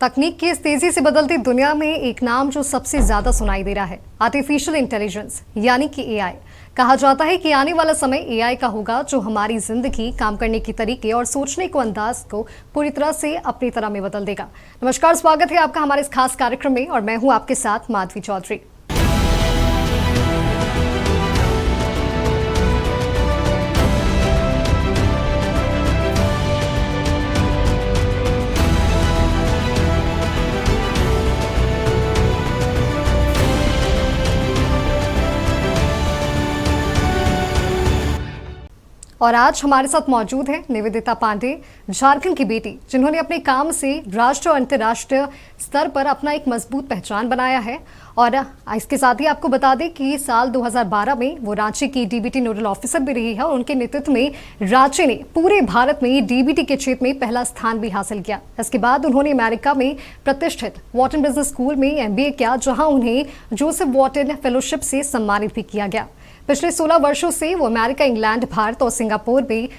तकनीक की इस तेजी से बदलती दुनिया में एक नाम जो सबसे ज्यादा सुनाई दे रहा है, आर्टिफिशियल इंटेलिजेंस यानी कि एआई। कहा जाता है कि आने वाला समय एआई का होगा जो हमारी जिंदगी, काम करने के तरीके और सोचने को अंदाज को पूरी तरह से अपनी तरह में बदल देगा। नमस्कार, स्वागत है आपका हमारे इस खास कार्यक्रम में और मैं हूं आपके साथ माधवी चौधरी। और आज हमारे साथ मौजूद है निवेदिता पांडे, झारखंड की बेटी, जिन्होंने अपने काम से राष्ट्रीय और अंतर्राष्ट्रीय स्तर पर अपना एक मजबूत पहचान बनाया है। और इसके साथ ही आपको बता दें कि साल 2012 में वो रांची की डीबीटी नोडल ऑफिसर भी रही है और उनके नेतृत्व में रांची ने पूरे भारत में डीबीटी के क्षेत्र में पहला स्थान भी हासिल किया। इसके बाद उन्होंने अमेरिका में प्रतिष्ठित वॉटन बिजनेस स्कूल में MBA किया, जहां उन्हें जोसेफ वॉटन फेलोशिप से सम्मानित भी किया गया। पिछले 16 वर्षों से वो अमेरिका, इंग्लैंड, भारत और सिंगापुर में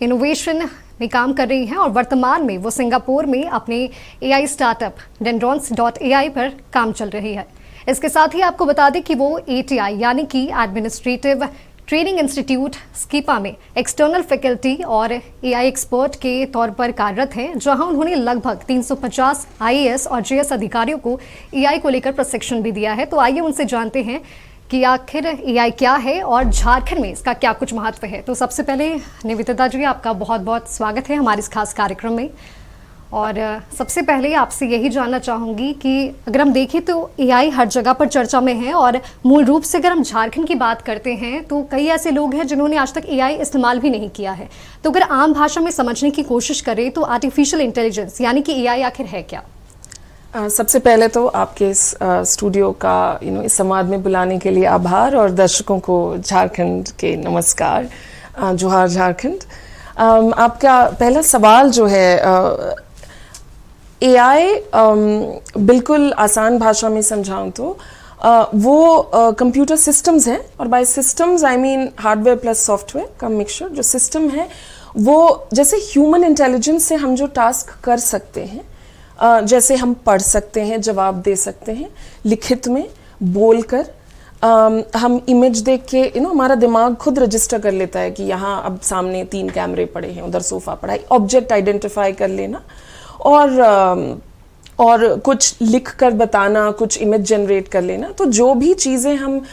इनोवेशन में काम कर रही हैं और वर्तमान में वो सिंगापुर में अपने AI स्टार्टअप Dendrons.ai पर काम चल रही है। इसके साथ ही आपको बता दें कि वो ATI यानी कि एडमिनिस्ट्रेटिव ट्रेनिंग इंस्टीट्यूट स्कीपा में एक्सटर्नल फैकल्टी और AI एक्सपर्ट के तौर पर कार्यरत हैं, जहां उन्होंने लगभग 350 IAS और JS अधिकारियों को AI को लेकर प्रशिक्षण भी दिया है। तो आइए उनसे जानते हैं कि आखिर AI क्या है और झारखंड में इसका क्या कुछ महत्व है। तो सबसे पहले निवेदिता जी, आपका बहुत बहुत स्वागत है हमारे इस खास कार्यक्रम में। और सबसे पहले आपसे यही जानना चाहूँगी कि अगर हम देखें तो AI हर जगह पर चर्चा में है और मूल रूप से अगर हम झारखंड की बात करते हैं तो कई ऐसे लोग हैं जिन्होंने आज तक AI इस्तेमाल भी नहीं किया है। तो अगर आम भाषा में समझने की कोशिश करें तो आर्टिफिशियल इंटेलिजेंस यानी कि AI आखिर है क्या? सबसे पहले तो आपके इस स्टूडियो का इस संवाद में बुलाने के लिए आभार और दर्शकों को झारखंड के नमस्कार, जोहार झारखंड। आपका पहला सवाल जो है AI, बिल्कुल आसान भाषा में समझाऊं तो वो कंप्यूटर सिस्टम्स हैं, और by systems I mean hardware plus software का मिक्सचर। जो सिस्टम है वो जैसे ह्यूमन इंटेलिजेंस से हम जो टास्क कर सकते हैं, जैसे हम पढ़ सकते हैं, जवाब दे सकते हैं लिखित में, बोलकर, हम इमेज देख के हमारा दिमाग खुद रजिस्टर कर लेता है कि यहाँ अब सामने 3 कैमरे पड़े हैं, उधर सोफा पड़ा है, ऑब्जेक्ट आइडेंटिफाई कर लेना और कुछ लिख कर बताना, कुछ इमेज जनरेट कर लेना। तो जो भी चीज़ें हम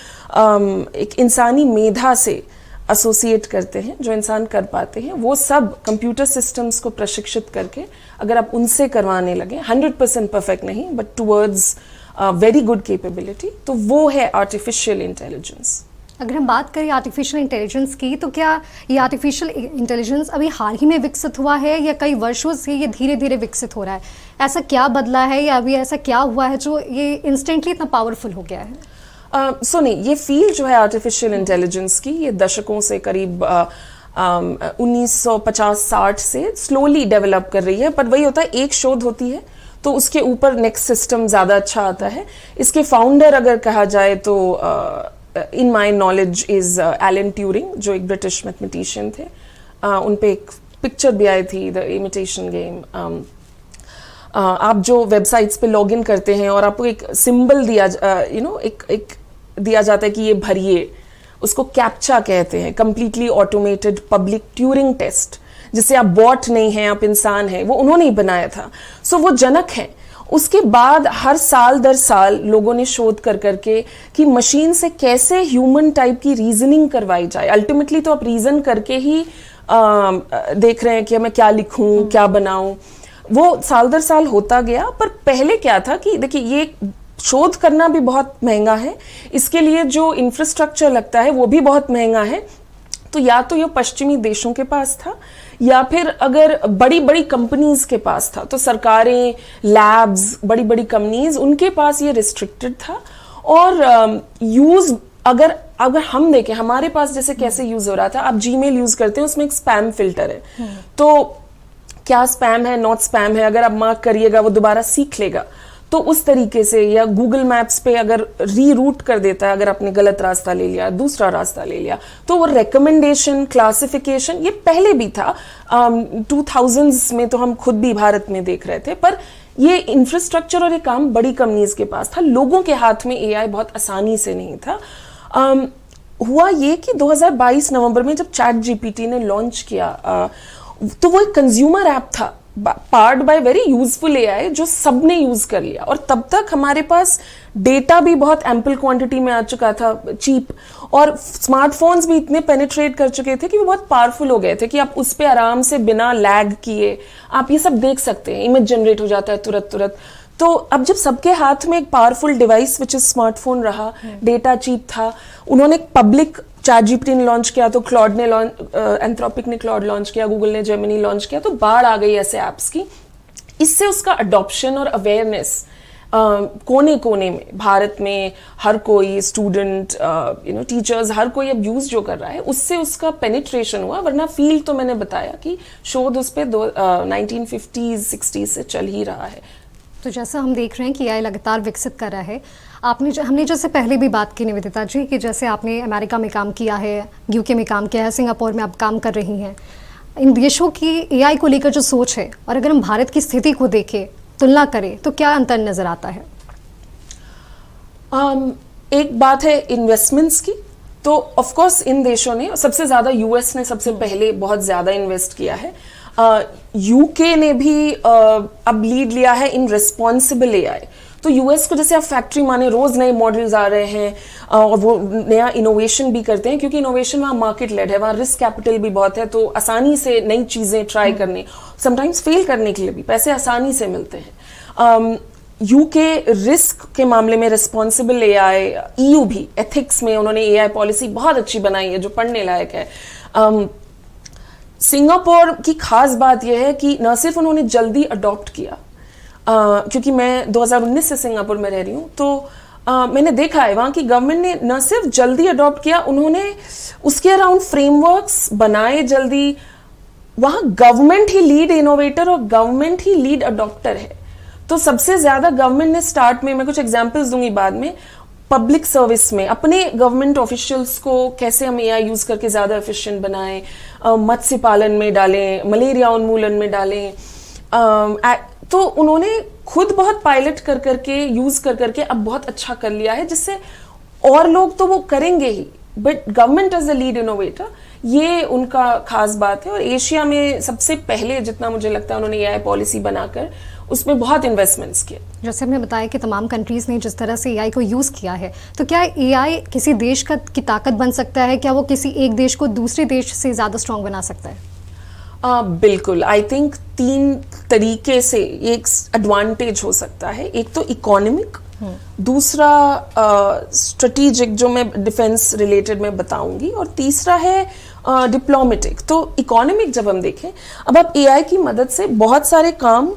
एक इंसानी मेधा से एसोसिएट करते हैं, जो इंसान कर पाते हैं, वो सब कंप्यूटर सिस्टम्स को प्रशिक्षित करके अगर आप उनसे करवाने लगे, 100% परफेक्ट नहीं but towards very good capability, तो वो है आर्टिफिशियल इंटेलिजेंस। अगर हम बात करें आर्टिफिशियल इंटेलिजेंस की, तो क्या ये आर्टिफिशियल इंटेलिजेंस अभी हाल ही में विकसित हुआ है या कई वर्षों से ये धीरे धीरे विकसित हो रहा है? ऐसा क्या बदला है या अभी ऐसा क्या हुआ है जो ये इंस्टेंटली इतना पावरफुल हो गया है? नहीं, ये फील्ड जो है आर्टिफिशियल इंटेलिजेंस की, ये दशकों से करीब 1950-60 से स्लोली डेवलप कर रही है। पर वही होता है, एक शोध होती है तो उसके ऊपर नेक्स्ट सिस्टम ज़्यादा अच्छा आता है। इसके फाउंडर अगर कहा जाए तो in my knowledge is Alan Turing, जो एक ब्रिटिश मैथमेटिशियन थे। उन पे एक पिक्चर भी आई थी, द इमिटेशन गेम। आप जो वेबसाइट्स पे लॉगिन करते हैं और आपको एक सिंबल दिया एक दिया जाता है कि ये भरिए, उसको कैप्चा कहते हैं, completely automated public Turing test, जिससे आप बॉट नहीं हैं, आप इंसान हैं, वो उन्होंने ही बनाया था। सो वो जनक हैं। उसके बाद हर साल दर साल लोगों ने शोध कर करके कि मशीन से कैसे ह्यूमन टाइप की रीजनिंग करवाई जाए। अल्टीमेटली तो आप रीजन करके ही देख रहे हैं कि मैं क्या लिखूं, क्या बनाऊं। वो साल दर साल होता गया। पर पहले क्या था कि देखिए, ये शोध करना भी बहुत महंगा है, इसके लिए जो इंफ्रास्ट्रक्चर लगता है वो भी बहुत महंगा है। तो या तो ये पश्चिमी देशों के पास था या फिर अगर बड़ी बड़ी कंपनीज के पास था, तो सरकारें, लैब्स, बड़ी बड़ी कंपनीज, उनके पास ये रिस्ट्रिक्टेड था। और यूज अगर हम देखें हमारे पास जैसे कैसे यूज हो रहा था, आप जीमेल यूज करते हैं, उसमें एक स्पैम फिल्टर है। तो क्या स्पैम है, नॉट स्पैम है, अगर आप मार्क करिएगा वो दोबारा सीख लेगा। तो उस तरीके से, या गूगल मैप्स पे अगर रीरूट कर देता है, अगर आपने गलत रास्ता ले लिया, दूसरा रास्ता ले लिया, तो वो रिकमेंडेशन, क्लासिफिकेशन, ये पहले भी था। 2000s में तो हम खुद भी भारत में देख रहे थे। पर ये इंफ्रास्ट्रक्चर और ये काम बड़ी कंपनीज के पास था, लोगों के हाथ में एआई बहुत आसानी से नहीं था। हुआ ये कि 2022 नवंबर में जब चैट जीपीटी ने लॉन्च किया, तो वो एक कंज्यूमर ऐप था powered by very useful AI जो सबने यूज कर लिया, और तब तक हमारे पास डेटा भी बहुत एम्पल क्वांटिटी में आ चुका था, चीप, और स्मार्टफोन्स भी इतने पेनिट्रेट कर चुके थे कि वो बहुत पावरफुल हो गए थे कि आप उस पर आराम से बिना लैग किए आप ये सब देख सकते हैं, इमेज जनरेट हो जाता है तुरंत। तो अब जब सबके हाथ में एक powerful device which is smartphone रहा, डेटा चीप था, उन्होंने एक पब्लिक चैट जीपीटी ने लॉन्च किया, तो क्लॉड ने एंथ्रोपिक ने क्लॉड लॉन्च किया, गूगल ने जेमिनी लॉन्च किया, तो बाढ़ आ गई ऐसे ऐप्स की। इससे उसका अडॉप्शन और अवेयरनेस कोने कोने में, भारत में हर कोई स्टूडेंट, टीचर्स, हर कोई अब यूज जो कर रहा है, उससे उसका पेनिट्रेशन हुआ। वरना फील्ड तो मैंने बताया कि शोध उस पर 1950s 60s से चल ही रहा है। तो जैसा हम देख रहे हैं कि एआई लगातार विकसित कर रहा है, हमने जैसे पहले भी बात की निवेदिता जी कि जैसे आपने अमेरिका में काम किया है, यूके में काम किया है, सिंगापुर में आप काम कर रही हैं, इन देशों की एआई को लेकर जो सोच है, और अगर हम भारत की स्थिति को देखें, तुलना करें, तो क्या अंतर नजर आता है? एक बात है इन्वेस्टमेंट्स की, तो ऑफ कोर्स इन देशों ने, सबसे ज्यादा यूएस ने सबसे पहले बहुत ज्यादा इन्वेस्ट किया है, यूके ने भी अब लीड लिया है इन रिस्पॉन्सिबल एआई। तो यूएस को जैसे आप फैक्ट्री माने, रोज नए मॉडल्स आ रहे हैं और वो नया इनोवेशन भी करते हैं, क्योंकि इनोवेशन वहाँ मार्केट लेड है, वहाँ रिस्क कैपिटल भी बहुत है, तो आसानी से नई चीजें ट्राई करने, समटाइम्स फेल करने के लिए भी पैसे आसानी से मिलते हैं। यूके रिस्क के मामले में रिस्पॉन्सिबल एआई, ईयू भी एथिक्स में उन्होंने एआई पॉलिसी बहुत अच्छी बनाई है जो पढ़ने लायक है। सिंगापुर की खास बात यह है कि न सिर्फ उन्होंने जल्दी अडॉप्ट किया, क्योंकि मैं 2019 से सिंगापुर में रह रही हूँ, तो मैंने देखा है वहाँ की गवर्नमेंट ने न सिर्फ जल्दी अडॉप्ट किया, उन्होंने उसके अराउंड फ्रेमवर्क्स बनाए जल्दी। वहाँ गवर्नमेंट ही लीड इनोवेटर और गवर्नमेंट ही लीड अडॉप्टर है। तो सबसे ज्यादा गवर्नमेंट ने स्टार्ट में, मैं कुछ एग्जांपल्स दूंगी बाद में, पब्लिक सर्विस में अपने गवर्नमेंट ऑफिशियल्स को कैसे हम एआई यूज करके ज्यादा एफिशिएंट बनाएं, मत्स्य पालन में डालें, मलेरिया उन्मूलन में डालें, तो उन्होंने खुद बहुत पायलट कर करके, यूज कर करके अब बहुत अच्छा कर लिया है, जिससे और लोग तो वो करेंगे ही, but government as the lead innovator, ये उनका खास बात है। और एशिया में सबसे पहले, जितना मुझे लगता है, उन्होंने एआई पॉलिसी बनाकर उसमें बहुत इन्वेस्टमेंट्स किए। जैसे हमने बताया कि तमाम कंट्रीज ने जिस तरह से एआई को यूज़ किया है, तो क्या एआई किसी देश की ताकत बन सकता है? क्या वो किसी एक देश को दूसरे देश से ज़्यादा स्ट्रॉन्ग बना सकता है? बिल्कुल, आई थिंक 3 तरीके से ये एक एडवांटेज हो सकता है। एक तो इकोनॉमिक, दूसरा स्ट्रेटेजिक जो मैं डिफेंस रिलेटेड में बताऊंगी, और तीसरा है डिप्लोमेटिक। तो इकोनॉमिक जब हम देखें, अब आप एआई की मदद से बहुत सारे काम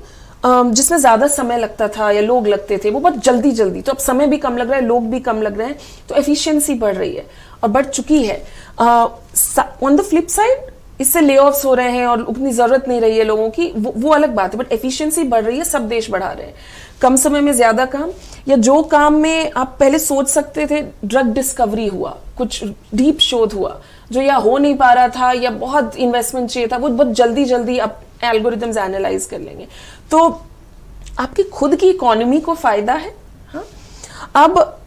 जिसमें ज्यादा समय लगता था या लोग लगते थे, वो बहुत जल्दी, तो अब समय भी कम लग रहा है, लोग भी कम लग रहे हैं, तो एफिशिएंसी बढ़ रही है और बढ़ चुकी है। ऑन द फ्लिप साइड इससे ले ऑफ्स हो रहे हैं और उतनी जरूरत नहीं रही है लोगों की, वो अलग बात है, बट एफिशिएंसी बढ़ रही है, सब देश बढ़ा रहे हैं। कम समय में ज्यादा काम, या जो काम में आप पहले सोच सकते थे, ड्रग डिस्कवरी हुआ, कुछ डीप शोध हुआ जो या हो नहीं पा रहा था या बहुत इन्वेस्टमेंट चाहिए था, वो बहुत जल्दी आप एल्गोरिथम्स एनालाइज कर लेंगे, तो आपकी खुद की इकोनॉमी को फायदा है। हाँ? अब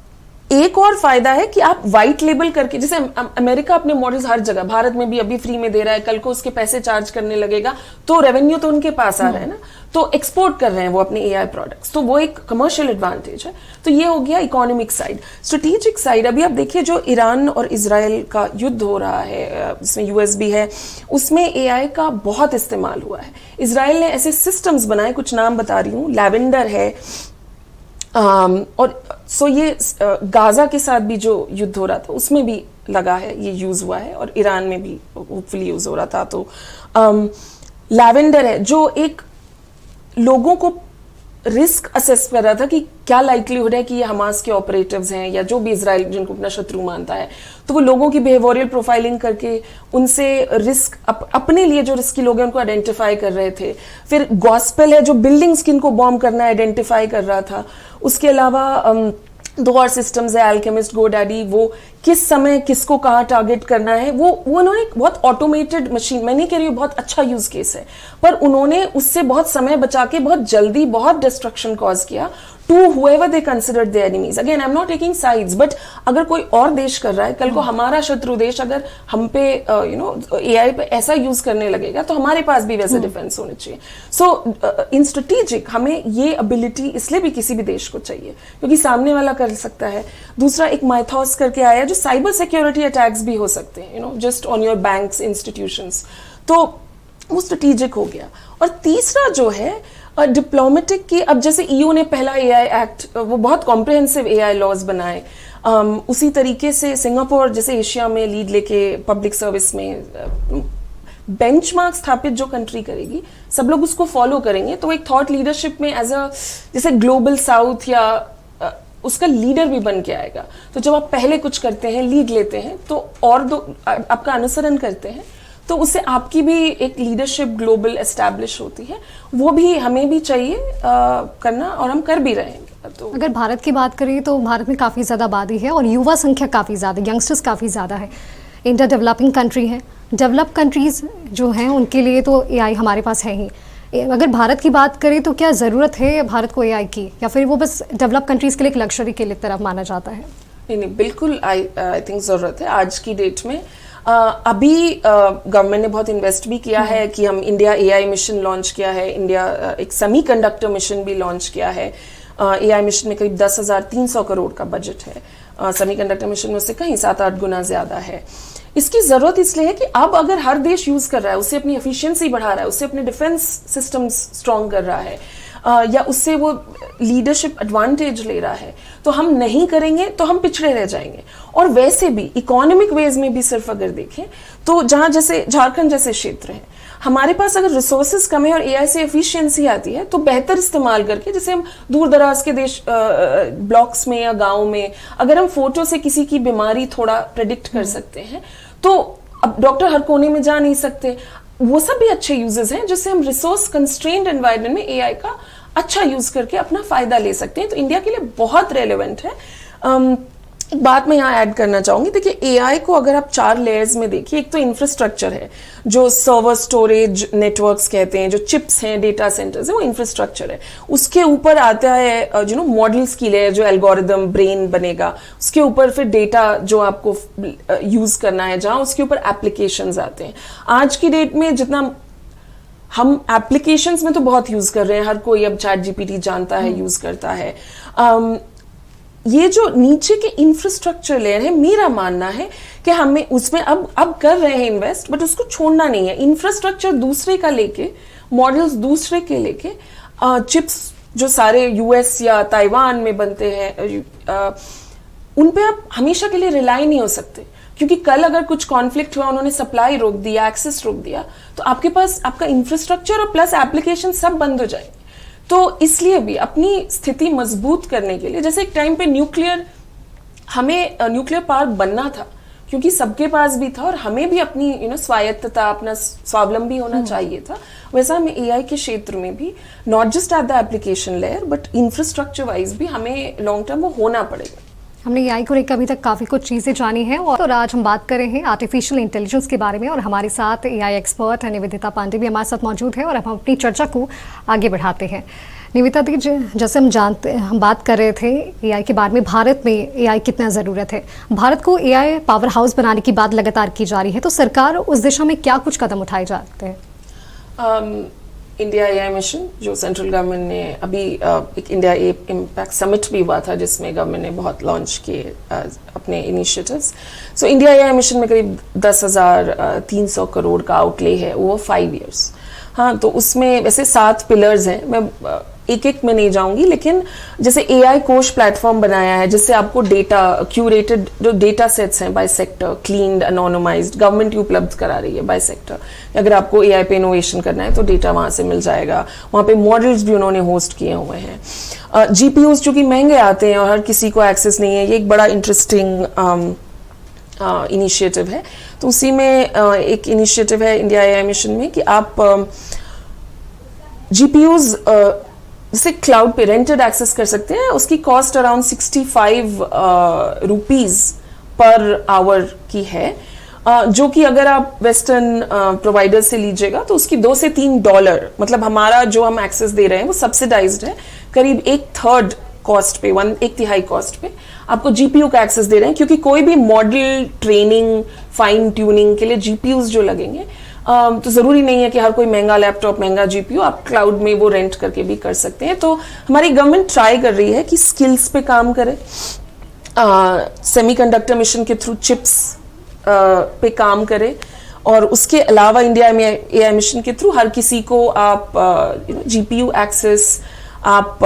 एक और फायदा है कि आप व्हाइट लेबल करके, जैसे अमेरिका अपने मॉडल्स हर जगह, भारत में भी अभी फ्री में दे रहा है, कल को उसके पैसे चार्ज करने लगेगा, तो रेवेन्यू तो उनके पास आ रहा है ना, तो एक्सपोर्ट कर रहे हैं वो अपने एआई प्रोडक्ट्स, तो वो एक कमर्शियल एडवांटेज है। तो ये हो गया इकोनॉमिक साइड। स्ट्रेटेजिक साइड, अभी आप देखिए जो ईरान और इजराइल का युद्ध हो रहा है, जिसमें यूएस भी है, उसमें एआई का बहुत इस्तेमाल हुआ है। इजराइल ने ऐसे सिस्टम्स बनाए, कुछ नाम बता रही हूँ, लैवेंडर है, और सो ये गाजा के साथ भी जो युद्ध हो रहा था उसमें भी लगा है, ये यूज हुआ है, और ईरान में भी होपफुली यूज हो रहा था। तो लैवेंडर है जो एक लोगों को रिस्क असेस कर रहा था कि क्या लाइक्लीहुड है कि ये हमास के ऑपरेटिव्स हैं या जो भी इजराइल जिनको अपना शत्रु मानता है, तो वो लोगों की बिहेवियरल प्रोफाइलिंग करके उनसे रिस्क अपने लिए जो रिस्की लोग हैं उनको आइडेंटिफाई कर रहे थे। फिर गॉस्पेल है जो बिल्डिंग्स किनको बॉम्ब करना है आइडेंटिफाई कर रहा था। उसके अलावा 2 और सिस्टम्स है, अल्केमिस्ट, गोडैडी, वो किस समय किसको कहाँ टारगेट करना है, वो उन्होंने एक बहुत ऑटोमेटेड मशीन, मैं नहीं कह रही हूँ बहुत अच्छा यूज केस है, पर उन्होंने उससे बहुत समय बचा के बहुत जल्दी बहुत डिस्ट्रक्शन कॉज किया to whoever they considered their enemies. Again, I'm not taking sides, but अगर कोई और देश कर रहा है, कल को हमारा शत्रु देश अगर हम पे AI पे ऐसा यूज करने लगेगा तो हमारे पास भी वैसे डिफेंस होने चाहिए. सो इन स्ट्रेटेजिक हमें ये एबिलिटी इसलिए भी किसी भी देश को चाहिए क्योंकि सामने वाला कर सकता है. दूसरा एक माइथॉस करके आया जो साइबर सिक्योरिटी अटैक्स भी हो सकते हैं, just on your banks, institutions, तो वो स्ट्रेटेजिक हो गया. और तीसरा जो है डिप्लोमेटिक की, अब जैसे ईयू ने पहला एआई एक्ट, वो बहुत कॉम्प्रिहेंसिव एआई लॉज बनाए, उसी तरीके से सिंगापुर जैसे एशिया में लीड लेके पब्लिक सर्विस में बेंचमार्क स्थापित जो कंट्री करेगी सब लोग उसको फॉलो करेंगे, तो एक थॉट लीडरशिप में एज अ जैसे ग्लोबल साउथ या उसका लीडर भी बन के आएगा. तो जब आप पहले कुछ करते हैं, लीड लेते हैं, तो और दो आपका अनुसरण करते हैं, तो उससे आपकी भी एक लीडरशिप ग्लोबल एस्टैब्लिश होती है. वो भी हमें भी चाहिए करना, और हम कर भी रहे हैं. तो अगर भारत की बात करें तो भारत में काफ़ी ज़्यादा आबादी है और युवा संख्या काफ़ी ज़्यादा, यंगस्टर्स काफ़ी ज़्यादा है. इंडिया डेवलपिंग कंट्री है, डेवलप कंट्रीज़ जो हैं उनके लिए तो एआई हमारे पास है ही. अगर भारत की बात करें तो क्या ज़रूरत है भारत को एआई की, या फिर वो बस डेवलप कंट्रीज़ के लिए एक लग्जरी के लिए तरफ माना जाता है? नहीं, बिल्कुल आई थिंक ज़रूरत है. आज की डेट में अभी गवर्नमेंट ने बहुत इन्वेस्ट भी किया है कि हम इंडिया एआई मिशन लॉन्च किया है, इंडिया एक सेमीकंडक्टर मिशन भी लॉन्च किया है. एआई मिशन में करीब 10,300 करोड़ का बजट है. सेमीकंडक्टर मिशन में से कहीं 7-8 गुना ज्यादा है. इसकी जरूरत इसलिए है कि अब अगर हर देश यूज कर रहा है, उससे अपनी एफिशिएंसी बढ़ा रहा है, उससे अपने डिफेंस सिस्टम्स स्ट्रॉन्ग कर रहा है, या उससे वो लीडरशिप एडवांटेज ले रहा है, तो हम नहीं करेंगे तो हम पिछड़े रह जाएंगे. और वैसे भी इकोनॉमिक वेज में भी सिर्फ अगर देखें तो जहां जैसे झारखंड जैसे क्षेत्र है, हमारे पास अगर रिसोर्सेज कम है और एआई से एफिशिएंसी आती है तो बेहतर इस्तेमाल करके, जैसे हम दूर दराज के देश ब्लॉक्स में या गांव में अगर हम फोटो से किसी की बीमारी थोड़ा प्रेडिक्ट कर सकते हैं, तो अब डॉक्टर हर कोने में जा नहीं सकते, वो सब भी अच्छे यूजेस हैं जिससे हम रिसोर्स कंस्ट्रेन्ड एनवायरनमेंट में एआई का अच्छा यूज करके अपना फायदा ले सकते हैं. तो इंडिया के लिए बहुत रेलेवेंट है. एक बात मैं यहाँ ऐड करना चाहूंगी, देखिए एआई को अगर आप 4 लेयर्स में देखिए, एक तो इंफ्रास्ट्रक्चर है जो सर्वर स्टोरेज नेटवर्क्स कहते हैं, जो चिप्स हैं, डेटा सेंटर्स है, वो इंफ्रास्ट्रक्चर है. उसके ऊपर आता है मॉडल्स की लेयर, जो एल्गोरिदम ब्रेन बनेगा. उसके ऊपर फिर डेटा जो आपको यूज करना है जहां, उसके ऊपर एप्लीकेशंस आते हैं. आज की डेट में जितना हम एप्लीकेशंस में तो बहुत यूज कर रहे हैं, हर कोई अब चैट जीपीटी जानता है, यूज करता है. ये जो नीचे के इंफ्रास्ट्रक्चर लेयर है, मेरा मानना है कि हमें उसमें अब कर रहे हैं इन्वेस्ट, बट उसको छोड़ना नहीं है. इंफ्रास्ट्रक्चर दूसरे का लेके, मॉडल्स दूसरे के लेके, चिप्स जो सारे यूएस या ताइवान में बनते हैं, उन पे आप हमेशा के लिए रिलाई नहीं हो सकते, क्योंकि कल अगर कुछ कॉन्फ्लिक्ट हुआ, उन्होंने सप्लाई रोक दिया, एक्सेस रोक दिया, तो आपके पास आपका इंफ्रास्ट्रक्चर और प्लस एप्लीकेशन सब बंद हो जाएंगे. तो इसलिए भी अपनी स्थिति मजबूत करने के लिए, जैसे एक टाइम पे हमें न्यूक्लियर पावर बनना था क्योंकि सबके पास भी था और हमें भी अपनी स्वायत्तता, अपना स्वावलंबी होना चाहिए था, वैसा हमें एआई के क्षेत्र में भी not just at the application layer but infrastructure wise भी हमें लॉन्ग टर्म वो होना पड़ेगा. हमने एआई को लेकर अभी तक काफ़ी कुछ चीज़ें जानी हैं, और आज हम बात कर रहे हैं आर्टिफिशियल इंटेलिजेंस के बारे में, और हमारे साथ एआई एक्सपर्ट निवेदिता पांडे भी हमारे साथ मौजूद है, और अब हम अपनी चर्चा को आगे बढ़ाते हैं. निवेदिता दी, जैसे हम बात कर रहे थे एआई के बारे में, भारत में एआई कितना ज़रूरत है, भारत को एआई पावर हाउस बनाने की बात लगातार की जा रही है, तो सरकार उस दिशा में क्या कुछ कदम उठाए जाते हैं? इंडिया एआई मिशन जो सेंट्रल गवर्नमेंट ने अभी एक इंडिया इम्पैक्ट समिट भी हुआ था जिसमें गवर्नमेंट ने बहुत लॉन्च किए अपने initiatives. So India AI mission में करीब 10,300 करोड़ का आउटले है वो 5 years. हाँ, तो उसमें वैसे 7 पिलर्स हैं. मैं एक में नहीं जाऊंगी, लेकिन जैसे एआई कोश प्लेटफॉर्म बनाया है जिससे आपको डेटा, क्यूरेटेड जो डेटा सेट्स हैं by sector, cleaned, anonymised, government ही उपलब्ध करा रही है बाय सेक्टर. अगर आपको एआई पे इनोवेशन करना है तो डेटा वहां से मिल जाएगा. वहां पे मॉडल्स भी उन्होंने होस्ट किए हुए हैं. जीपीयूज जो कि महंगे आते हैं और हर किसी को एक्सेस नहीं है, ये एक बड़ा इंटरेस्टिंग इनिशिएटिव है. तो उसी में एक इनिशिएटिव है इंडिया एआई मिशन में कि आप जीपीयूज जैसे क्लाउड पे रेंटेड एक्सेस कर सकते हैं. उसकी cost around 65 rupees per hour की है, जो कि अगर आप वेस्टर्न प्रोवाइडर से लीजिएगा तो उसकी $2 से $3, मतलब हमारा जो हम एक्सेस दे रहे हैं वो सब्सिडाइज्ड है, करीब 1/3 कॉस्ट पे, 1/3 कॉस्ट पे आपको जीपीयू का एक्सेस दे रहे हैं, क्योंकि कोई भी मॉडल ट्रेनिंग फाइन ट्यूनिंग के लिए जीपीयूज जो लगेंगे, तो जरूरी नहीं है कि हर कोई महंगा लैपटॉप महंगा जीपीयू, आप क्लाउड में वो रेंट करके भी कर सकते हैं। तो हमारी गवर्नमेंट ट्राई कर रही है कि स्किल्स पे काम करे, सेमीकंडक्टर मिशन के थ्रू चिप्स पे काम करे, और उसके अलावा इंडिया में एआई मिशन के थ्रू हर किसी को आप जीपीयू एक्सेस, आप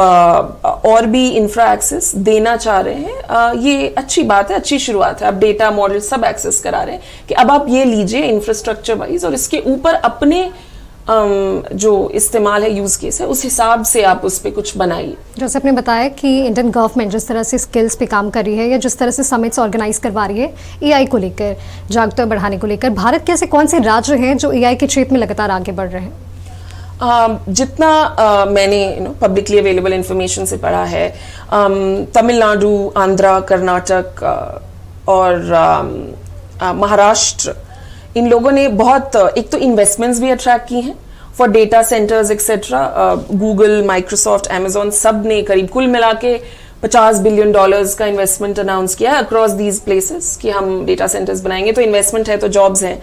और भी इंफ्रा एक्सेस देना चाह रहे हैं। ये अच्छी बात है, अच्छी शुरुआत है। आप डेटा मॉडल सब एक्सेस करा रहे हैं कि अब आप ये लीजिए इंफ्रास्ट्रक्चर वाइज, और इसके ऊपर अपने जो इस्तेमाल है, यूज केस है, उस हिसाब से आप उस पर कुछ बनाइए। जैसे आपने बताया कि इंडियन गवर्नमेंट जिस तरह से स्किल्स पे काम कर रही है या जिस तरह से समिट्स ऑर्गेनाइज करवा रही है एआई को लेकर, जागरूकता बढ़ाने को लेकर, भारत के ऐसे कौन से राज्य हैं जो एआई के क्षेत्र में लगातार आगे बढ़ रहे हैं? जितना मैंने पब्लिकली अवेलेबल इंफॉर्मेशन से पढ़ा है, तमिलनाडु, आंध्रा, कर्नाटक और महाराष्ट्र, इन लोगों ने बहुत एक तो इन्वेस्टमेंट्स भी अट्रैक्ट की हैं for data centres etcetera. Google, Microsoft, Amazon सब ने करीब कुल मिला के $50 बिलियन का इन्वेस्टमेंट अनाउंस किया है अक्रॉस दीज प्लेसेस कि हम डेटा सेंटर्स बनाएंगे। तो इन्वेस्टमेंट है तो जॉब्स हैं।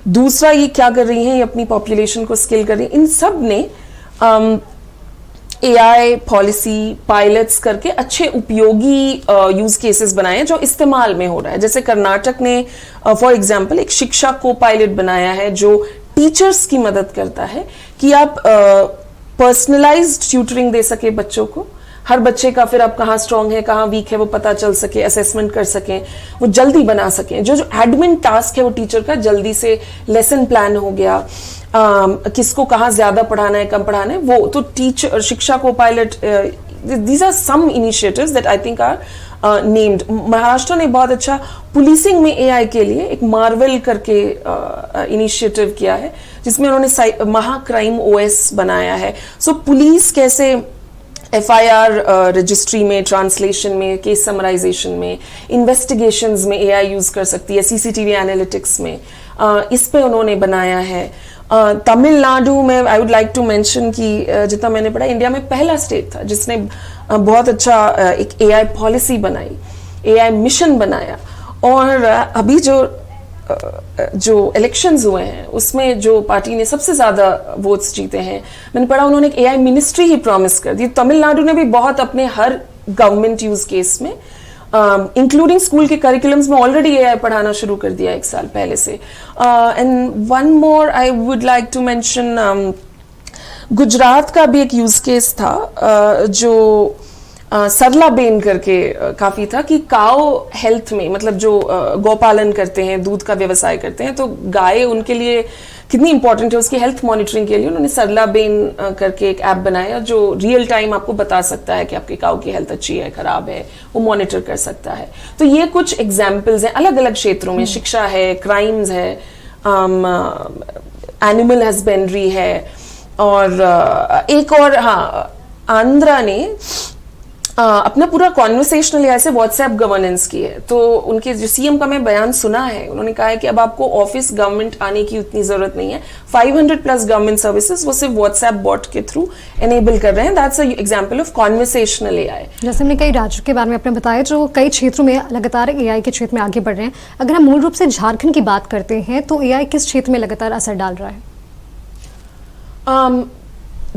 दूसरा, ये क्या कर रही हैं, ये अपनी पॉपुलेशन को स्किल कर रही हैं। इन सब ने एआई पॉलिसी पायलट्स करके अच्छे उपयोगी यूज केसेस बनाए हैं जो इस्तेमाल में हो रहा है। जैसे कर्नाटक ने फॉर एग्जांपल एक शिक्षा को पायलट बनाया है जो टीचर्स की मदद करता है कि आप पर्सनलाइज्ड ट्यूटरिंग दे सके बच्चों को, हर बच्चे का फिर आप कहाँ स्ट्रांग है कहाँ वीक है वो पता चल सके, असेसमेंट कर सकें, वो जल्दी बना सकें। जो एडमिन टास्क है वो टीचर का जल्दी से लेसन प्लान हो गया, किसको कहाँ ज्यादा पढ़ाना है कम पढ़ाना है वो, तो टीचर शिक्षा को pilot, these are some initiatives that I think are named. Maharashtra ने बहुत अच्छा पुलिसिंग में एआई के लिए एक मार्वेल करके इनिशिएटिव किया है जिसमें उन्होंने महाक्राइम ओएस बनाया है। सो पुलिस कैसे एफआईआर रजिस्ट्री में, ट्रांसलेशन में, केस समराइजेशन में, इन्वेस्टिगेशंस में एआई यूज कर सकती है, सीसीटीवी एनालिटिक्स में, इस पे उन्होंने बनाया है। तमिलनाडु में I would like to mention कि जितना मैंने पढ़ा इंडिया में पहला स्टेट था जिसने बहुत अच्छा एक एआई पॉलिसी बनाई, एआई मिशन बनाया। और अभी जो इलेक्शंस हुए हैं उसमें जो पार्टी ने सबसे ज्यादा वोट्स जीते हैं, मैंने पढ़ा उन्होंने एक एआई मिनिस्ट्री ही प्रॉमिस कर दी। तमिलनाडु ने भी बहुत अपने हर गवर्नमेंट यूज केस में इंक्लूडिंग स्कूल के करिकुलम्स में ऑलरेडी एआई पढ़ाना शुरू कर दिया 1 साल पहले से। And one more I would like to mention, Gujarat का भी एक यूज केस था जो सरला बेन करके काफी था कि काओ हेल्थ में, मतलब जो गौपालन करते हैं, दूध का व्यवसाय करते हैं, तो गाय उनके लिए कितनी इंपॉर्टेंट है, उसकी हेल्थ मॉनिटरिंग के लिए उन्होंने सरला बेन करके एक ऐप बनाया जो रियल टाइम आपको बता सकता है कि आपके काऊ की हेल्थ अच्छी है खराब है, वो मॉनिटर कर सकता है। तो ये कुछ एग्जाम्पल्स हैं अलग अलग क्षेत्रों में, शिक्षा है, क्राइम्स है, एनिमल हस्बेंड्री है, और एक और, हाँ, आंध्रा ने अपना पूरा कॉन्वर्सेशनल एआई से व्हाट्सएप गवर्नेंस की है। तो उनके जो सीएम का मैं बयान सुना है, उन्होंने कहा है कि अब आपको ऑफिस गवर्नमेंट आने की उतनी जरूरत नहीं है, 500+ गवर्नमेंट सर्विसेज वो सिर्फ व्हाट्सएप बॉट के थ्रू एनेबल कर रहे हैं। That's a example of conversational AI. जैसे हमने कई राज्यों के बारे में आपने बताया जो कई क्षेत्रों में लगातार एआई के क्षेत्र में आगे बढ़ रहे हैं। अगर हम मूल रूप से झारखंड की बात करते हैं तो एआई किस क्षेत्र में लगातार असर डाल रहा है?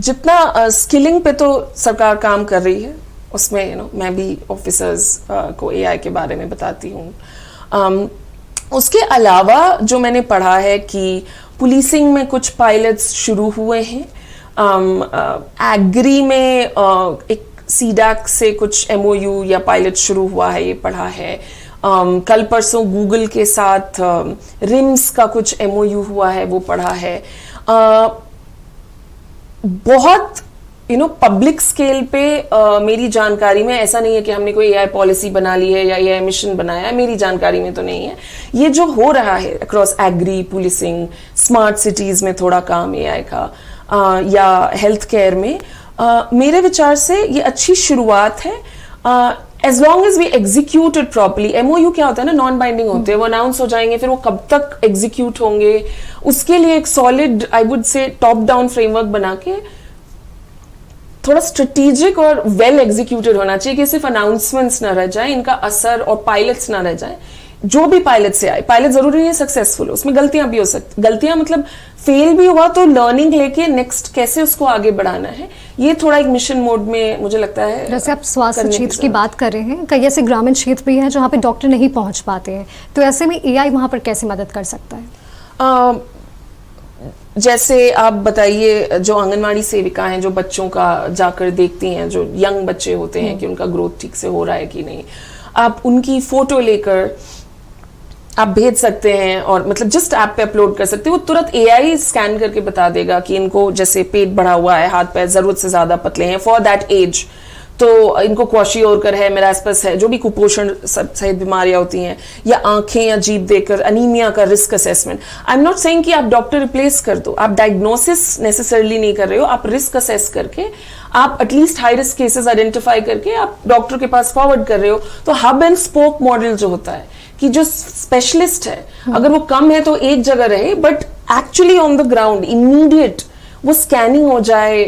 जितना स्किलिंग पे तो सरकार काम कर रही है, उसमें मैं भी ऑफिसर्स को एआई के बारे में बताती हूँ। उसके अलावा जो मैंने पढ़ा है कि पुलिसिंग में कुछ पायलट्स शुरू हुए हैं, एग्री में एक सीडैक से कुछ एमओयू या पायलट शुरू हुआ है, ये पढ़ा है। कल परसों गूगल के साथ रिम्स का कुछ एमओयू हुआ है, वो पढ़ा है। बहुत पब्लिक स्केल पे मेरी जानकारी में ऐसा नहीं है कि हमने कोई एआई पॉलिसी बना ली है या एआई मिशन बनाया है, मेरी जानकारी में तो नहीं है। ये जो हो रहा है across agri, policing, smart cities में थोड़ा काम एआई का, या हेल्थ केयर में, मेरे विचार से ये अच्छी शुरुआत है। As long as we execute it properly. MOU क्या होता है ना, नॉन बाइंडिंग होते हैं, वो अनाउंस हो जाएंगे, फिर वो कब तक एग्जीक्यूट होंगे, उसके लिए एक solid I would say top down framework बना के थोड़ा स्ट्रेटेजिक और वेल एग्जीक्यूटेड होना चाहिए कि सिर्फ अनाउंसमेंट्स ना रह जाए, इनका असर और पायलट्स ना रह जाए। जो भी पायलट से आए, पायलट जरूरी नहीं है सक्सेसफुल हो, उसमें गलतियां भी हो सकती, गलतियां मतलब फेल भी हुआ तो लर्निंग लेके नेक्स्ट कैसे उसको आगे बढ़ाना है, ये थोड़ा एक मिशन मोड में मुझे लगता है। जैसे आप स्वास्थ्य क्षेत्र की बात कर रहे हैं, कई ऐसे ग्रामीण क्षेत्र भी हैं जहाँ पे डॉक्टर नहीं पहुंच पाते हैं, तो ऐसे में AI वहां पर कैसे मदद कर सकता है? जैसे आप बताइए, जो आंगनवाड़ी सेविका हैं जो बच्चों का जाकर देखती हैं, जो यंग बच्चे होते हैं कि उनका ग्रोथ ठीक से हो रहा है कि नहीं, आप उनकी फोटो लेकर आप भेज सकते हैं और मतलब जस्ट ऐप पे अपलोड कर सकते हैं, वो तुरंत AI स्कैन करके बता देगा कि इनको जैसे पेट बढ़ा हुआ है, हाथ पैर जरूरत से ज्यादा पतले हैं फॉर दैट एज, तो इनको क्वाशियोरकर है, मेरास्पस है, जो भी कुपोषण सहित बीमारियां होती हैं, या आंखें या जीभ देकर अनीमिया का risk assessment. I am not saying कि आप डॉक्टर रिप्लेस कर दो, आप डायग्नोसिस नेसेसरली नहीं कर रहे हो, आप रिस्क असेस करके आप at least high risk cases identify करके आप डॉक्टर के पास फॉरवर्ड कर रहे हो। तो हब एंड स्पोक मॉडल जो होता है कि जो स्पेशलिस्ट है अगर वो कम है तो एक जगह रहे, but actually on the ground immediate वो स्कैनिंग हो जाए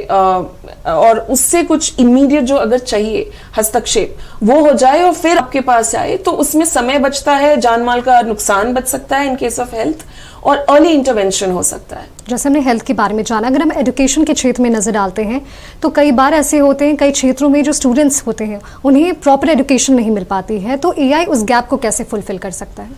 और उससे कुछ इमीडिएट जो अगर चाहिए हस्तक्षेप वो हो जाए और फिर आपके पास आए, तो उसमें समय बचता है, जान माल का नुकसान बच सकता है इन केस ऑफ हेल्थ, और अर्ली इंटरवेंशन हो सकता है। जैसे हमने हेल्थ के बारे में जाना, अगर हम एजुकेशन के क्षेत्र में नजर डालते हैं तो कई बार ऐसे होते हैं, कई क्षेत्रों में जो स्टूडेंट्स होते हैं उन्हें प्रॉपर एजुकेशन नहीं मिल पाती है, तो AI उस गैप को कैसे फुलफिल कर सकता है?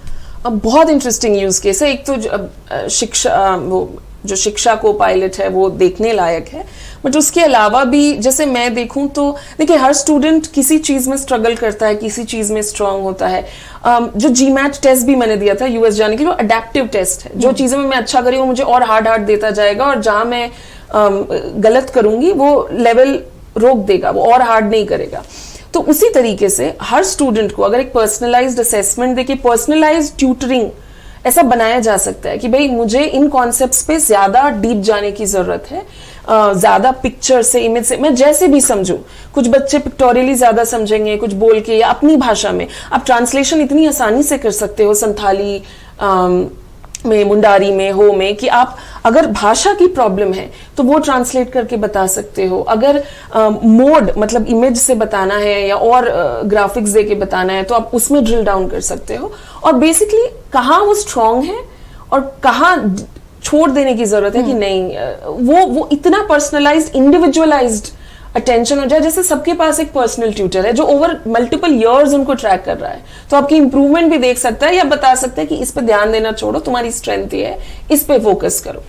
अब बहुत इंटरेस्टिंग यूज केस है। एक तो शिक्षा, वो जो शिक्षा को पायलट है वो देखने लायक है, बट उसके अलावा भी जैसे मैं देखूं तो देखिए हर स्टूडेंट किसी चीज में स्ट्रगल करता है, किसी चीज में स्ट्रांग होता है। जो GMAT टेस्ट भी मैंने दिया था US जाने के लिए, वो अडेप्टिव टेस्ट है, जो चीजें में मैं अच्छा करी वो मुझे और हार्ड देता जाएगा, और जहां मैं गलत करूंगी वो लेवल रोक देगा, वो और हार्ड नहीं करेगा। तो उसी तरीके से हर स्टूडेंट को अगर एक पर्सनलाइज्ड असेसमेंट देके, पर्सनलाइज्ड ट्यूटरिंग ऐसा बनाया जा सकता है कि भाई मुझे इन कॉन्सेप्ट्स पे ज्यादा डीप जाने की जरूरत है, ज्यादा पिक्चर से, इमेज से, मैं जैसे भी समझूं। कुछ बच्चे पिक्टोरियली ज्यादा समझेंगे, कुछ बोल के या अपनी भाषा में। आप ट्रांसलेशन इतनी आसानी से कर सकते हो संथाली में, मुंडारी में, हो में, कि आप अगर भाषा की प्रॉब्लम है तो वो ट्रांसलेट करके बता सकते हो। अगर मोड मतलब इमेज से बताना है या और ग्राफिक्स दे के बताना है तो आप उसमें ड्रिल डाउन कर सकते हो, और बेसिकली कहाँ वो स्ट्रांग है और कहाँ छोड़ देने की जरूरत है कि नहीं, वो इतना पर्सनलाइज्ड, इंडिविजुअलाइज्ड अटेंशन हो जाए, जैसे सबके पास एक पर्सनल ट्यूटर है जो ओवर मल्टीपल इयर्स उनको ट्रैक कर रहा है, तो आपकी इंप्रूवमेंट भी देख सकता है या बता सकता है कि इस पे ध्यान देना छोड़ो, तुम्हारी स्ट्रेंथ ये है, इस पे फोकस करो।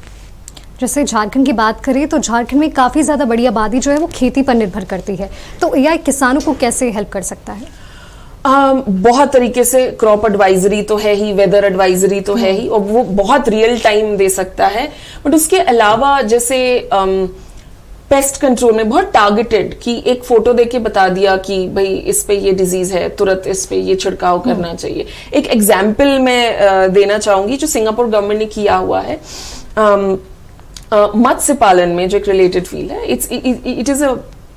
जैसे झारखंड की बात करें तो झारखंड में काफी ज्यादा बड़ी आबादी जो है वो खेती पर निर्भर करती है, तो AI किसानों को कैसे हेल्प कर सकता है? बहुत तरीके से। क्रॉप एडवाइजरी तो है ही, वेदर एडवाइजरी तो है ही, और वो बहुत रियल टाइम दे सकता है, बट उसके अलावा जैसे पेस्ट कंट्रोल में बहुत टारगेटेड, कि एक फोटो देके बता दिया कि भाई इस पे ये डिजीज है, तुरंत इस पे ये छिड़काव करना चाहिए। एक एग्जाम्पल मैं देना चाहूंगी जो सिंगापुर गवर्नमेंट ने किया हुआ है मत्स्य पालन में, जो एक रिलेटेड फील्ड है।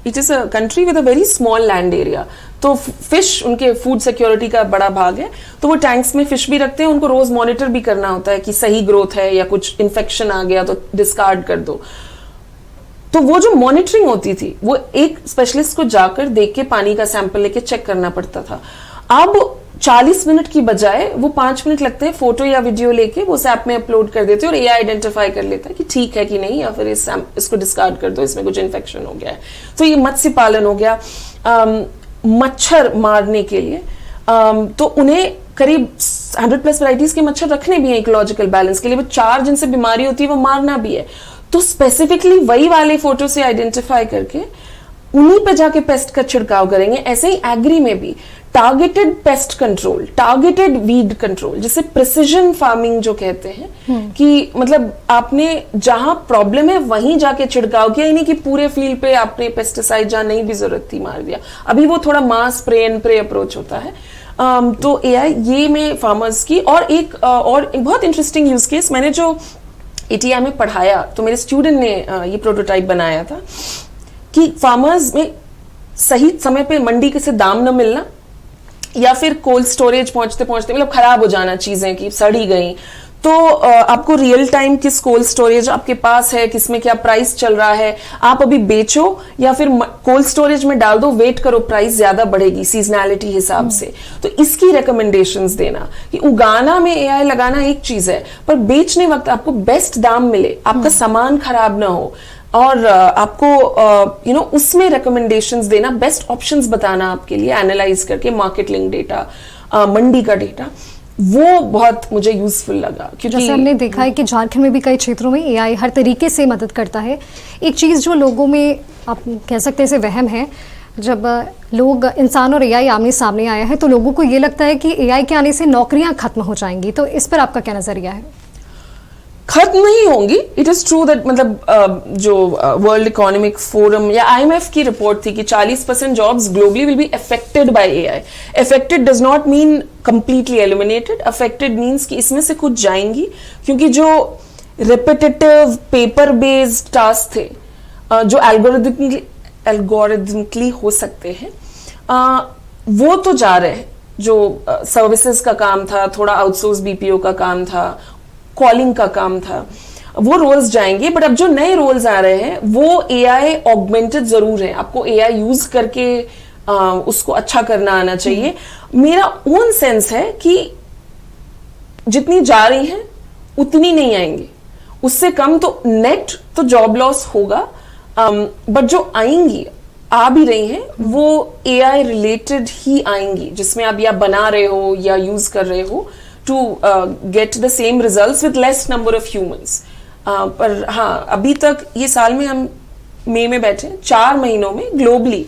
It is a country with a very small land area, तो फिश उनके फूड सिक्योरिटी का बड़ा भाग है, तो वो टैंक्स में फिश भी रखते हैं, उनको रोज मॉनिटर भी करना होता है कि सही ग्रोथ है या कुछ इन्फेक्शन आ गया तो डिस्कार्ड कर दो। तो वो जो मॉनिटरिंग होती थी वो एक स्पेशलिस्ट को जाकर देख के पानी का सैंपल लेके चेक करना पड़ता था। अब 40 मिनट की बजाय वो 5 मिनट लगते हैं, फोटो या वीडियो लेके वो ऐप में अपलोड कर देते हैं और AI आइडेंटिफाई कर लेता है कि ठीक है कि नहीं, या फिर इसको डिस्कार्ड कर दो, इसमें कुछ इन्फेक्शन हो गया है। तो ये मत्स्य पालन हो गया। मच्छर मारने के लिए तो उन्हें करीब 100+ वैरायटीज के मच्छर रखने भी हैं इकोलॉजिकल बैलेंस के लिए, वो 4 जिनसे बीमारी होती है वो मारना भी है, तो स्पेसिफिकली वही वाले फोटो से आइडेंटिफाई करके उन्हीं पे जाके पेस्ट का छिड़काव करेंगे। ऐसे ही एग्री में भी targeted pest control, targeted weed control, जिसे प्रिसिजन फार्मिंग जो कहते हैं, कि मतलब आपने जहां प्रॉब्लम है वहीं जाके छिड़काव किया, नहीं कि पूरे फील्ड पे आपने पेस्टिसाइड जहां नहीं भी जरूरत थी मार दिया। अभी वो थोड़ा मास स्प्रे एंड प्रे अप्रोच होता है। तो AI ये में फार्मर्स की, और एक बहुत इंटरेस्टिंग यूज केस मैंने जो ATI में पढ़ाया, तो मेरे स्टूडेंट ने ये प्रोटोटाइप बनाया था कि फार्मर्स में सही समय पे मंडी के से दाम न मिलना, या फिर कोल्ड स्टोरेज पहुंचते पहुंचते मतलब खराब हो जाना, चीजें कि सड़ी गई, तो आपको रियल टाइम किस कोल्ड स्टोरेज आपके पास है, किसमें क्या प्राइस चल रहा है, आप अभी बेचो या फिर कोल्ड स्टोरेज में डाल दो, वेट करो, प्राइस ज्यादा बढ़ेगी सीजनैलिटी हिसाब से। तो इसकी रिकमेंडेशंस देना कि उगाना में एआई लगाना एक चीज है, पर बेचने वक्त आपको बेस्ट दाम मिले, आपका सामान खराब ना हो, और आपको उसमें रिकमेंडेशंस देना, बेस्ट ऑप्शंस बताना आपके लिए, एनालाइज करके मार्केट लिंक डेटा, मंडी का डेटा, वो बहुत मुझे यूजफुल लगा। क्योंकि जैसे हमने देखा है कि झारखंड में भी कई क्षेत्रों में एआई हर तरीके से मदद करता है। एक चीज़ जो लोगों में आप कह सकते हैं इसे वहम है, जब लोग इंसान और एआई आमने सामने आया है तो लोगों को ये लगता है कि एआई के आने से नौकरियां खत्म हो जाएंगी, तो इस पर आपका क्या नजरिया है? खत्म नहीं होंगी। इट इज ट्रू दैट मतलब जो वर्ल्ड इकोनॉमिक फोरम या आईएमएफ की रिपोर्ट थी कि 40% jobs globally will be affected by AI. Affected does not mean completely eliminated, affected means कि इसमें से कुछ जाएंगी, क्योंकि जो रिपीटेटिव पेपर बेस्ड टास्क थे जो एल्गोरिथमिकली हो सकते हैं, वो तो जा रहे हैं। जो सर्विसेज का काम था, थोड़ा आउटसोर्स बीपीओ का काम था, कॉलिंग का काम था, वो रोल्स जाएंगे। बट अब जो नए रोल्स आ रहे हैं वो एआई ऑगमेंटेड जरूर है, आपको एआई यूज करके उसको अच्छा करना आना चाहिए। मेरा ओन सेंस है कि जितनी जा रही हैं उतनी नहीं आएंगी, उससे कम तो नेट तो जॉब लॉस होगा, बट जो आएंगी, आ भी रही हैं, वो एआई रिलेटेड ही आएंगी, जिसमें आप या बना रहे हो या यूज कर रहे हो to get the same results with less number of humans. पर हाँ, अभी तक ये साल में हम मई में बैठे, 4 महीनों में ग्लोबली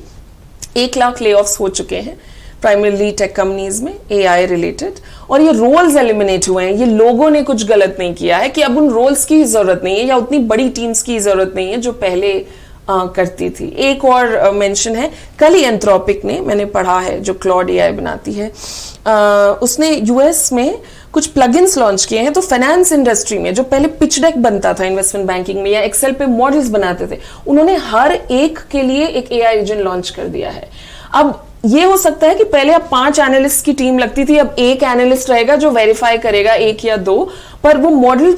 1 लाख ले ऑफ्स हो चुके हैं, प्राइमरली टेक कंपनीज में एआई रिलेटेड, और ये रोल्स एलिमिनेट हुए हैं। ये लोगों ने कुछ गलत नहीं किया है कि अब उन रोल्स की जरूरत नहीं है या उतनी बड़ी टीम्स की जरूरत नहीं है जो पहले करती थी। एक और मेंशन है, कल ही एंथ्रोपिक ने, मैंने पढ़ा है, जो क्लॉड एआई बनाती है, उसने यूएस में कुछ प्लगइन्स लॉन्च किए हैं। तो फाइनेंस इंडस्ट्री में जो पहले पिच डेक बनता था इन्वेस्टमेंट बैंकिंग में या एक्सेल पे मॉडल्स बनाते थे, उन्होंने हर एक के लिए एक एआई एजेंट लॉन्च कर दिया है। अब ये हो सकता है कि पहले अब 5 एनालिस्ट की टीम लगती थी, अब 1 एनालिस्ट रहेगा जो वेरीफाई करेगा, 1 या 2, पर वो मॉडल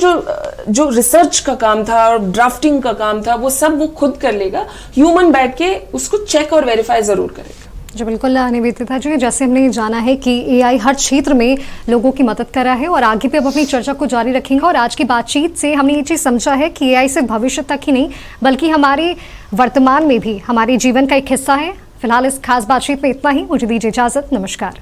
जो रिसर्च का काम था और ड्राफ्टिंग का काम था, वो सब वो खुद कर लेगा, ह्यूमन बैठ के उसको चेक और वेरीफाई जरूर करेगा। जी बिल्कुल निवेदिता जी, जैसे हमने जाना है कि एआई हर क्षेत्र में लोगों की मदद कर रहा है और आगे भी अब अपनी चर्चा को जारी रखेंगे। और आज की बातचीत से हमने ये चीज़ समझा है कि एआई सिर्फ भविष्य तक ही नहीं बल्कि हमारे वर्तमान में भी हमारे जीवन का एक हिस्सा है। फिलहाल इस खास बातचीत में इतना ही, मुझे दीजिए इजाजत, नमस्कार।